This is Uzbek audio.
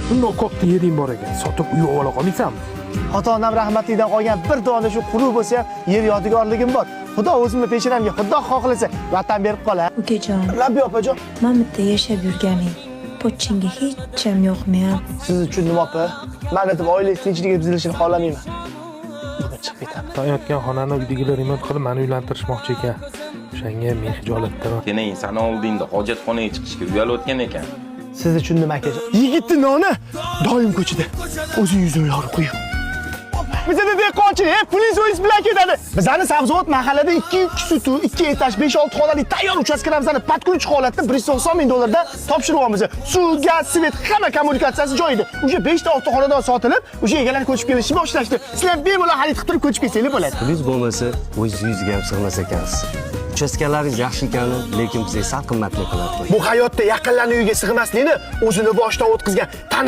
Bundoq ko'pda yering bor ekan, sotib uy ola qolmaysanmi? Ota-onam rahmatlidan qolgan bir dona shu quruq bo'lsa ham yer yodgorligim bor. Xudo o'zimni peshinamga Xudo xohlasa vatan berib qolar. Ukajon, Labbi opajon, men bitta yashab yurganing pochchinga hech ham yoqmayapti. siz uchun nima opa? Men aytib oilangiz tinchligi buzilishini xohlamayman. Bugun chiqib ketaman. Tayotgan xonani uydagilar remont qilib meni uylantirishmoqchi ekan. O'shanga men hijolatdaman. Keyin sana oldingda hojatxonaga chiqishga uyalayotgan ekan. Siz uchun nima akajon? Yigitning noni doim ko'chada. O'zi yuzini yorib qo'yib. Bizda dehqonchilik, pulingiz o'zingiz bilan ketadi. Bizani Sabzavot mahallada 2 sutu, 2 etaj, 5-6 xonali tayyor uchastkalarimizni patkulch holatda 190 ming dollardan topshiryapmiz. Suv, gaz, svet, hamma kommunikatsiyasi joyida. O'sha 5 ta 6 xonadan sotilib, o'sha egalar ko'chib kelishni boshlashdi. Sizlar bemalol xarid qilib ko'chib kelsanglar bo'ladi. Pulingiz bo'lmasa, o'z yuzga ham sig'mas ekansiz. Uchastkalaringiz yaxshi ekani, lekin bizga sal qimmatli qiladi. Bu hayotda yaqinlarning uyiga sig'maslikni o'zini boshidan o'tkazgan